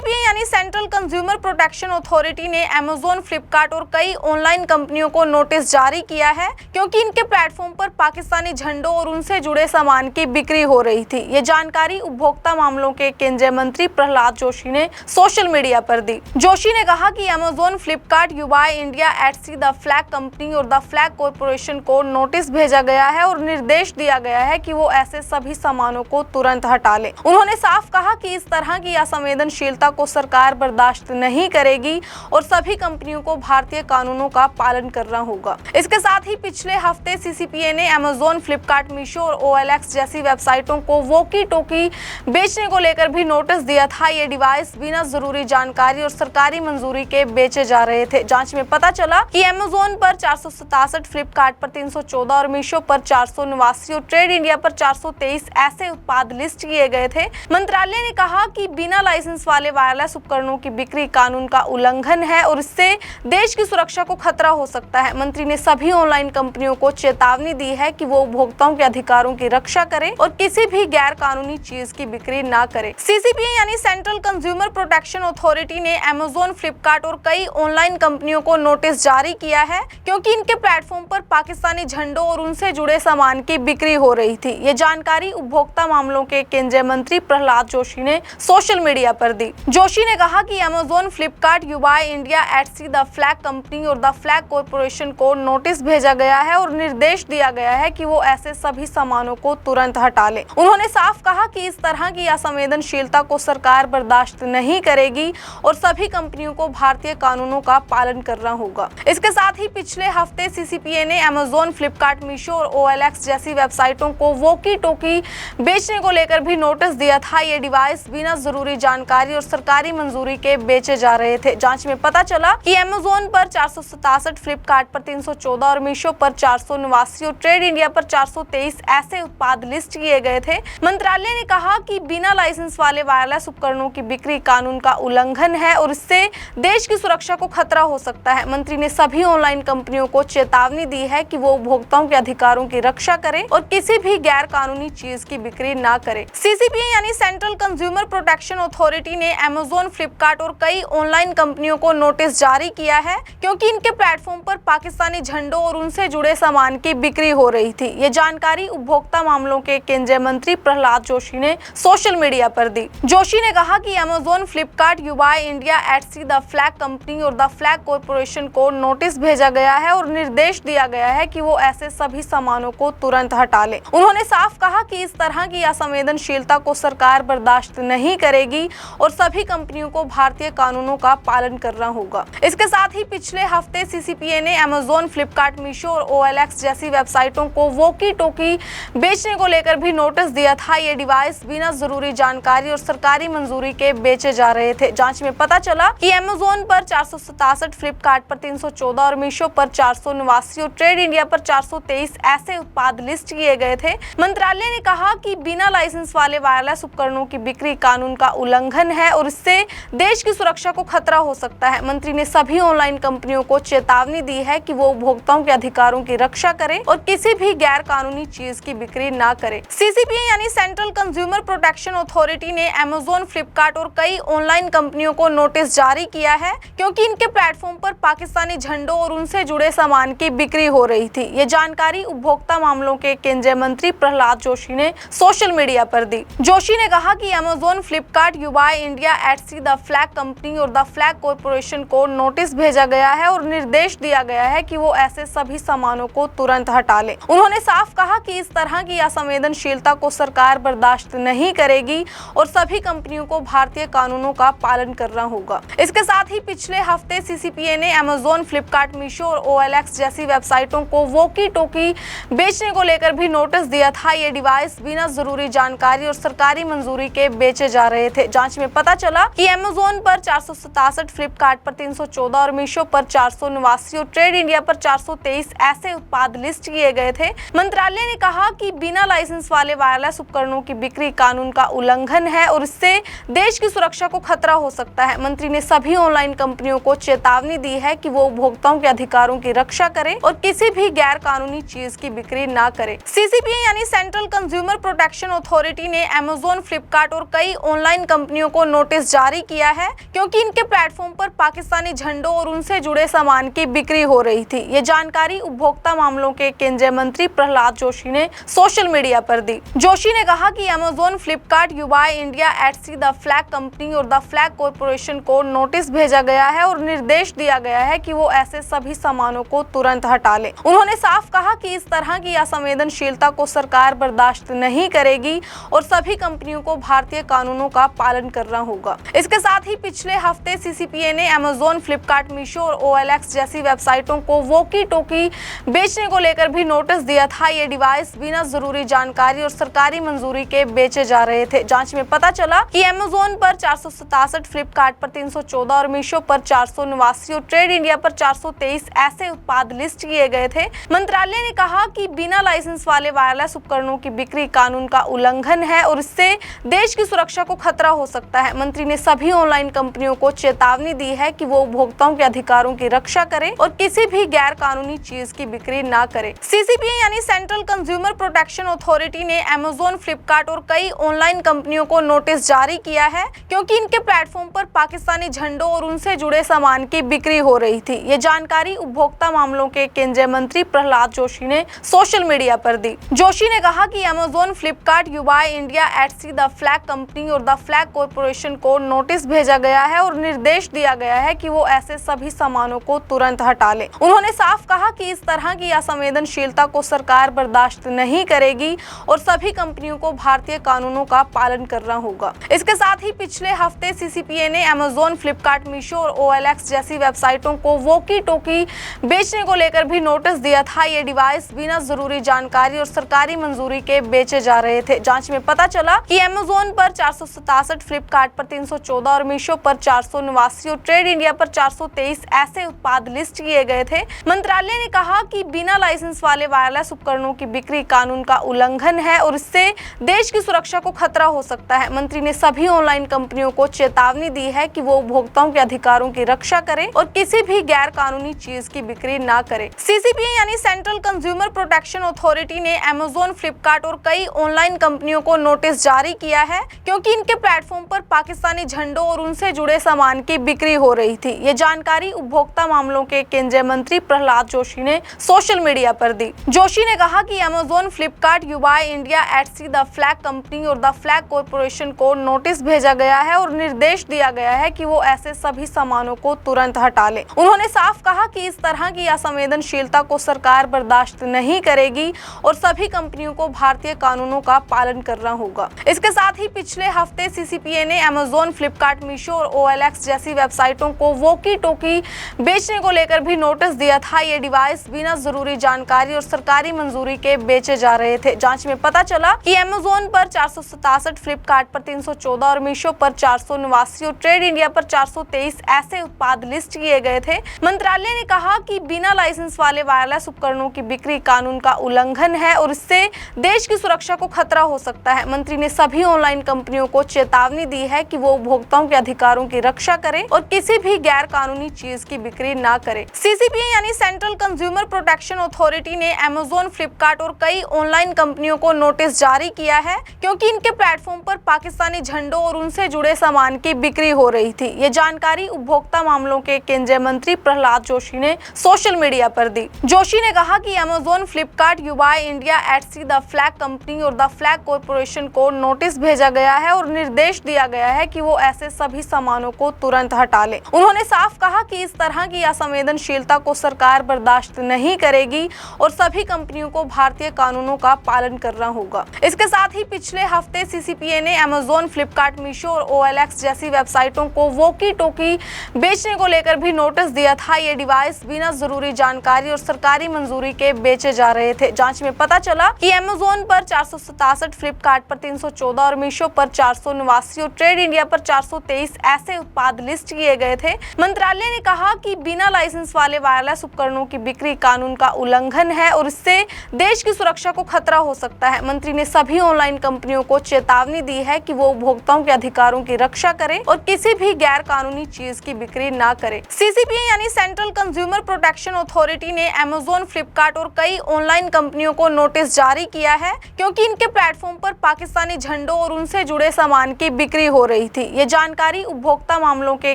CCPA यानी central consumer protection authority ने Amazon, Flipkart और कई ऑनलाइन कंपनियों को नोटिस जारी किया है क्योंकि इनके प्लेटफॉर्म पर पाकिस्तानी झंडों और उनसे जुड़े सामान की बिक्री हो रही थी। ये जानकारी उपभोक्ता मामलों के केंद्रीय मंत्री प्रहलाद जोशी ने सोशल मीडिया पर दी। जोशी ने कहा कि Amazon, Flipkart, eBay India, Etsy, the flag company और द फ्लैग कॉरपोरेशन को नोटिस भेजा गया है और निर्देश दिया गया है कि वो ऐसे सभी सामानों को तुरंत हटा ले। उन्होंने साफ कहा कि इस तरह की असंवेदनशीलता को सरकार बर्दाश्त नहीं करेगी और सभी कंपनियों को भारतीय कानूनों का पालन करना होगा। इसके साथ ही पिछले हफ्ते सीसीपीए ने अमेजोन, फ्लिपकार्ट, मीशो और OLX जैसी वेबसाइटों को वॉकी टॉकी बेचने को लेकर भी नोटिस दिया था। ये डिवाइस बिना जरूरी जानकारी और सरकारी मंजूरी के बेचे जा रहे थे। जांच में पता चला कि अमेजोन पर 467, फ्लिपकार्ट पर 314 और मीशो पर 489 और ट्रेड इंडिया पर 423 ऐसे उत्पाद लिस्ट किए गए थे। मंत्रालय ने कहा कि बिना लाइसेंस वाले वायरलेस उपकरणों की बिक्री कानून का उल्लंघन है और इससे देश की सुरक्षा को खतरा हो सकता है। मंत्री ने सभी ऑनलाइन कंपनियों को चेतावनी दी है कि वो उपभोक्ताओं के अधिकारों की रक्षा करें और किसी भी गैर कानूनी चीज की बिक्री ना करें। सीसीपीए यानी सेंट्रल कंज्यूमर प्रोटेक्शन अथॉरिटी ने अमेजोन, फ्लिपकार्ट और कई ऑनलाइन कंपनियों को नोटिस जारी किया है क्योंकि इनके प्लेटफॉर्म पर पाकिस्तानी झंडों और उनसे जुड़े सामान की बिक्री हो रही थी। ये जानकारी उपभोक्ता मामलों के केंद्रीय मंत्री प्रहलाद जोशी ने सोशल मीडिया पर दी। जोशी ने कहा कि Amazon, Flipkart, eBay India, Etsy, the flag company और द फ्लैग कॉरपोरेशन को नोटिस भेजा गया है और निर्देश दिया गया है कि वो ऐसे सभी सामानों को तुरंत हटा ले। उन्होंने साफ कहा कि इस तरह की असंवेदनशीलता को सरकार बर्दाश्त नहीं करेगी और सभी कंपनियों को भारतीय कानूनों का पालन करना होगा। इसके साथ ही पिछले हफ्ते सीसीपीए ने अमेजोन, फ्लिपकार्ट, मीशो और OLX जैसी वेबसाइटों को वॉकी टॉकी बेचने को लेकर भी नोटिस दिया था। ये डिवाइस बिना जरूरी जानकारी और सरकारी मंजूरी के बेचे जा रहे थे। जांच में पता चला कि अमेजोन पर 467, फ्लिपकार्ट पर 314 और मीशो पर 489 और ट्रेड इंडिया पर 423 ऐसे उत्पाद लिस्ट किए गए थे। मंत्रालय ने कहा कि बिना लाइसेंस वाले वायरलेस उपकरणों की बिक्री कानून का उल्लंघन है और इससे देश की सुरक्षा को खतरा हो सकता है। मंत्री ने सभी ऑनलाइन कंपनियों को चेतावनी दी है कि वो उपभोक्ताओं के अधिकारों की रक्षा करें और किसी भी गैर कानूनी चीज की बिक्री ना करें। सीसीपीए यानी सेंट्रल कंज्यूमर प्रोटेक्शन अथॉरिटी ने अमेजोन, फ्लिपकार्ट और कई ऑनलाइन कंपनियों को नोटिस जारी किया है क्योंकि इनके प्लेटफॉर्म पर पाकिस्तानी झंडों और उनसे जुड़े सामान की बिक्री हो रही थी। ये जानकारी उपभोक्ता मामलों के केंद्रीय मंत्री प्रहलाद जोशी ने सोशल मीडिया पर दी। जोशी ने कहा कि Amazon, Flipkart, eBay India, Etsy, the flag company और द फ्लैग कॉरपोरेशन को नोटिस भेजा गया है और निर्देश दिया गया है कि वो ऐसे सभी सामानों को तुरंत हटा ले। उन्होंने साफ कहा कि इस तरह की असंवेदनशीलता को सरकार बर्दाश्त नहीं करेगी और सभी कंपनियों को भारतीय कानूनों का पालन करना होगा। इसके साथ ही पिछले हफ्ते सीसीपीए ने अमेजोन, फ्लिपकार्ट, मीशो और OLX जैसी वेबसाइटों को वॉकी टॉकी बेचने को लेकर भी नोटिस दिया था। ये डिवाइस बिना जरूरी जानकारी और सरकारी मंजूरी के बेचे जा रहे थे। जांच में पता चला कि अमेजोन पर 467, फ्लिपकार्ट पर 314 और मीशो पर 489 और ट्रेड इंडिया पर 423 ऐसे उत्पाद लिस्ट किए गए थे। मंत्रालय ने कहा कि बिना लाइसेंस वाले वायरलेस उपकरणों की बिक्री कानून का उल्लंघन है और इससे देश की सुरक्षा को खतरा हो सकता है। मंत्री ने सभी ऑनलाइन कंपनियों को चेतावनी दी है कि वो उपभोक्ताओं के अधिकारों की रक्षा करें और किसी भी गैर कानूनी चीज की बिक्री ना करें। सीसीपीए यानी सेंट्रल कंज्यूमर प्रोटेक्शन अथॉरिटी ने अमेजोन, फ्लिपकार्ट और कई ऑनलाइन कंपनियों को नोटिस जारी किया है क्योंकि इनके प्लेटफॉर्म पर पाकिस्तानी झंडों और उनसे जुड़े सामान की बिक्री हो रही थी। ये जानकारी उपभोक्ता मामलों के केंद्रीय मंत्री प्रहलाद जोशी ने सोशल मीडिया पर दी। जोशी ने कहा कि Amazon, Flipkart, eBay India, Etsy, the flag company और द फ्लैग कॉरपोरेशन को नोटिस भेजा गया है और निर्देश दिया गया है कि वो ऐसे सभी सामानों को तुरंत हटा ले। उन्होंने साफ कहा कि इस तरह की असंवेदनशीलता को सरकार बर्दाश्त नहीं करेगी और सभी कंपनियों को भारतीय कानूनों का पालन करना होगा। इसके साथ ही पिछले हफ्ते सीसीपीए ने अमेजोन, फ्लिपकार्ट, मीशो और OLX जैसी वेबसाइटों को वॉकी टॉकी बेचने को लेकर भी नोटिस दिया था। ये डिवाइस बिना जरूरी जानकारी और सरकारी मंजूरी के बेचे जा रहे थे। जांच में पता चला कि अमेजोन पर 467, फ्लिपकार्ट पर 314 और मीशो पर 489 और ट्रेड इंडिया पर 423 ऐसे उत्पाद लिस्ट किए गए थे। मंत्रालय ने कहा कि बिना लाइसेंस वाले वायरलेस उपकरणों की बिक्री कानून का उल्लंघन है और इससे देश की सुरक्षा को खतरा हो सकता है। मंत्री ने सभी ऑनलाइन कंपनियों को चेतावनी दी है कि वो उपभोक्ताओं के अधिकारों की रक्षा करें और किसी भी गैर कानूनी चीज की बिक्री ना करें। सीसीपीए यानी सेंट्रल कंज्यूमर प्रोटेक्शन अथॉरिटी ने अमेजोन, फ्लिपकार्ट और कई ऑनलाइन कंपनियों को नोटिस नोटिस जारी किया है क्योंकि इनके प्लेटफॉर्म पर पाकिस्तानी झंडों और उनसे जुड़े सामान की बिक्री हो रही थी। ये जानकारी उपभोक्ता मामलों के केंद्रीय मंत्री प्रहलाद जोशी ने सोशल मीडिया पर दी। जोशी ने कहा कि Amazon, Flipkart, eBay India, Etsy, the flag company और द फ्लैग कॉरपोरेशन को नोटिस भेजा गया है और निर्देश दिया गया है कि वो ऐसे सभी सामानों को तुरंत हटा ले। उन्होंने साफ कहा कि इस तरह की असंवेदनशीलता को सरकार बर्दाश्त नहीं करेगी और सभी कंपनियों को भारतीय कानूनों का पालन करना होगा। इसके साथ ही पिछले हफ्ते सीसीपीए ने अमेज़न, फ्लिपकार्ट, मीशो और OLX जैसी वेबसाइटों को वॉकी टॉकी बेचने को लेकर भी नोटिस दिया था। ये डिवाइस बिना जरूरी जानकारी और सरकारी मंजूरी के बेचे जा रहे थे। जांच में पता चला कि अमेज़न पर 467, फ्लिपकार्ट पर 314 और मीशो पर 489 और ट्रेड इंडिया पर 423 ऐसे उत्पाद लिस्ट किए गए थे। मंत्रालय ने कहा कि बिना लाइसेंस वाले वायरलेस उपकरणों की बिक्री कानून का उल्लंघन है और इससे देश की सुरक्षा को खतरा हो सकता है। मंत्री ने सभी ऑनलाइन कंपनियों को चेतावनी दी है कि वो उपभोक्ताओं के अधिकारों की रक्षा करें और किसी भी गैर कानूनी चीज की बिक्री ना करें। सीसीपीए यानी सेंट्रल कंज्यूमर प्रोटेक्शन अथॉरिटी ने अमेज़न, फ्लिपकार्ट और कई ऑनलाइन कंपनियों को नोटिस जारी किया है क्योंकि इनके प्लेटफॉर्म पर पाकिस्तानी झंडों और उनसे जुड़े सामान की बिक्री हो रही थी। ये जानकारी उपभोक्ता मामलों के केंद्रीय मंत्री प्रहलाद जोशी ने सोशल मीडिया पर दी। जोशी ने कहा कि Amazon, Flipkart, eBay India, Etsy, the flag company और द फ्लैग कॉरपोरेशन को नोटिस भेजा गया है और निर्देश दिया गया है कि वो ऐसे सभी सामानों को तुरंत हटा ले। उन्होंने साफ कहा कि इस तरह की असंवेदनशीलता को सरकार बर्दाश्त नहीं करेगी और सभी कंपनियों को भारतीय कानूनों का पालन करना होगा। इसके साथ ही पिछले हफ्ते सीसीपीए ने अमेज़न, फ्लिपकार्ट, मीशो और OLX जैसी वेबसाइटों को वॉकी टॉकी बेचने को लेकर भी नोटिस दिया था। ये डिवाइस बिना जरूरी जानकारी और सरकारी मंजूरी के बेचे जा रहे थे। जांच में पता चला कि अमेज़न पर 467, फ्लिपकार्ट पर 314 और मीशो पर 489 और ट्रेड इंडिया पर 423 ऐसे उत्पाद लिस्ट किए गए थे। मंत्रालय ने कहा कि बिना लाइसेंस वाले वायरलेस उपकरणों की बिक्री कानून का उल्लंघन है और इससे देश की सुरक्षा को खतरा हो सकता है। मंत्री ने सभी ऑनलाइन कंपनियों को चेतावनी दी है कि वो उपभोक्ताओं के अधिकारों की रक्षा करें और किसी भी गैर कानूनी चीज की बिक्री ना करें। सीसीपीए यानी सेंट्रल कंज्यूमर प्रोटेक्शन अथॉरिटी ने अमेज़न, फ्लिपकार्ट और कई ऑनलाइन कंपनियों को नोटिस जारी किया है क्योंकि इनके प्लेटफॉर्म पर पाकिस्तानी झंडों और उनसे जुड़े सामान की बिक्री हो रही थी। ये जानकारी उपभोक्ता मामलों के केंद्रीय मंत्री प्रहलाद जोशी ने सोशल मीडिया पर दी। जोशी ने कहा कि Amazon, Flipkart, eBay India, Etsy, the flag company और द फ्लैग कॉरपोरेशन को नोटिस भेजा गया है और निर्देश दिया गया है कि वो ऐसे सभी सामानों को तुरंत हटा ले। उन्होंने साफ कहा कि इस तरह की असंवेदनशीलता को सरकार बर्दाश्त नहीं करेगी और सभी कंपनियों को भारतीय कानूनों का पालन करना होगा। इसके साथ ही पिछले हफ्ते सीसीपीए ने अमेज़न, फ्लिपकार्ट, मीशो और OLX जैसी वेबसाइटों को वॉकी टॉकी बेचने को लेकर भी नोटिस दिया था। ये डिवाइस बिना जरूरी जानकारी और सरकारी मंजूरी के बेचे जा रहे थे। जांच में पता चला कि अमेज़न पर 467, फ्लिपकार्ट पर 314 और मीशो पर 489 और ट्रेड इंडिया पर 423 ऐसे उत्पाद लिस्ट किए गए थे। मंत्रालय ने कहा कि बिना लाइसेंस वाले वायरलेस उपकरणों की बिक्री कानून का उल्लंघन है और इससे देश की सुरक्षा को खतरा हो सकता है। मंत्री ने सभी ऑनलाइन कंपनियों को चेतावनी दी है कि वो उपभोक्ताओं के अधिकारों की रक्षा करें और किसी भी गैर कानूनी चीज की बिक्री ना करें। सीसीपीए यानी सेंट्रल कंज्यूमर प्रोटेक्शन अथॉरिटी ने अमेज़न, फ्लिपकार्ट और कई ऑनलाइन कंपनियों को नोटिस जारी किया है क्योंकि इनके प्लेटफॉर्म पर पाकिस्तानी झंडों और उनसे जुड़े सामान की बिक्री हो रही थी। ये जानकारी उपभोक्ता मामलों के केंद्रीय मंत्री प्रहलाद जोशी ने सोशल मीडिया पर दी। जोशी ने कहा कि Amazon, Flipkart, eBay India, Etsy, the flag company और द फ्लैग कॉरपोरेशन को नोटिस भेजा गया है और निर्देश दिया गया है कि वो ऐसे सभी सामानों को तुरंत हटा ले। उन्होंने साफ कहा कि इस तरह की असंवेदनशीलता को सरकार बर्दाश्त नहीं करेगी और सभी कंपनियों को भारतीय कानूनों का पालन करना होगा। इसके साथ ही पिछले हफ्ते सीसीपीए ने अमेज़न, फ्लिपकार्ट, मीशो और OLX जैसी वेबसाइटों को वॉकी टॉकी बेचने को लेकर भी नोटिस दिया था। ये डिवाइस बिना जरूरी जानकारी और सरकारी मंजूरी के बेचे जा रहे थे। जांच में पता चला कि अमेज़न पर 467, फ्लिपकार्ट पर 314 और मीशो पर 489 और ट्रेड इंडिया पर 423 ऐसे उत्पाद लिस्ट किए गए थे। मंत्रालय ने कहा कि बिना लाइसेंस वाले वायरलेस उपकरणों की बिक्री कानून का उल्लंघन है और इससे देश की सुरक्षा को खतरा हो सकता है। मंत्री ने सभी ऑनलाइन कंपनियों को चेतावनी दी है कि वो उपभोक्ताओं के अधिकारों की रक्षा करें और किसी भी गैर कानूनी चीज की बिक्री ना करें। सीसीपीए यानी सेंट्रल कंज्यूमर प्रोटेक्शन अथॉरिटी ने अमेज़न, फ्लिपकार्ट और कई ऑनलाइन कंपनियों को नोटिस जारी किया है क्योंकि इनके प्लेटफॉर्म पर पाकिस्तानी झंडों और उनसे जुड़े सामान की बिक्री हो रही रही थी। ये जानकारी उपभोक्ता मामलों के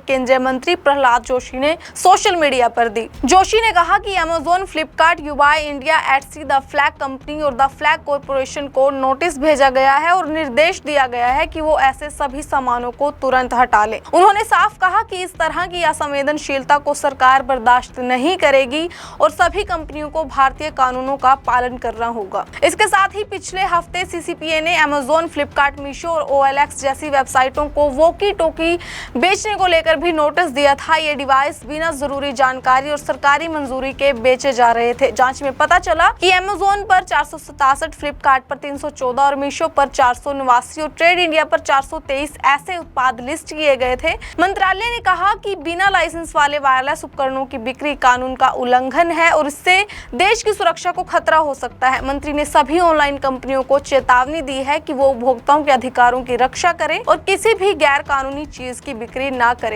केंद्रीय मंत्री प्रहलाद जोशी ने सोशल मीडिया पर दी। जोशी ने कहा कि Amazon, Flipkart, eBay India, Etsy, the flag company और द फ्लैग कॉरपोरेशन को नोटिस भेजा गया है और निर्देश दिया गया है कि वो ऐसे सभी सामानों को तुरंत हटा ले। उन्होंने साफ कहा कि इस तरह की असंवेदनशीलता को सरकार बर्दाश्त नहीं करेगी और सभी कंपनियों को भारतीय कानूनों का पालन करना होगा। इसके साथ ही पिछले हफ्ते सीसीपीए ने अमेजोन, फ्लिपकार्ट, मीशो और OLX जैसी वेबसाइटों को वॉकी टॉकी बेचने को लेकर भी नोटिस दिया था। ये डिवाइस बिना जरूरी जानकारी और सरकारी मंजूरी के बेचे जा रहे थे। जांच में पता चला कि अमेजोन पर 467, फ्लिपकार्ट पर 314 और मीशो पर 489 और ट्रेड इंडिया पर 423 ऐसे उत्पाद लिस्ट किए गए थे। मंत्रालय ने कहा कि बिना लाइसेंस वाले वायरलेस उपकरणों की बिक्री कानून का उल्लंघन है और इससे देश की सुरक्षा को खतरा हो सकता है। मंत्री ने सभी ऑनलाइन कंपनियों को चेतावनी दी है कि वो उपभोक्ताओं के अधिकारों की रक्षा करें और किसी भी गैर कानूनी चीज की बिक्री ना करें।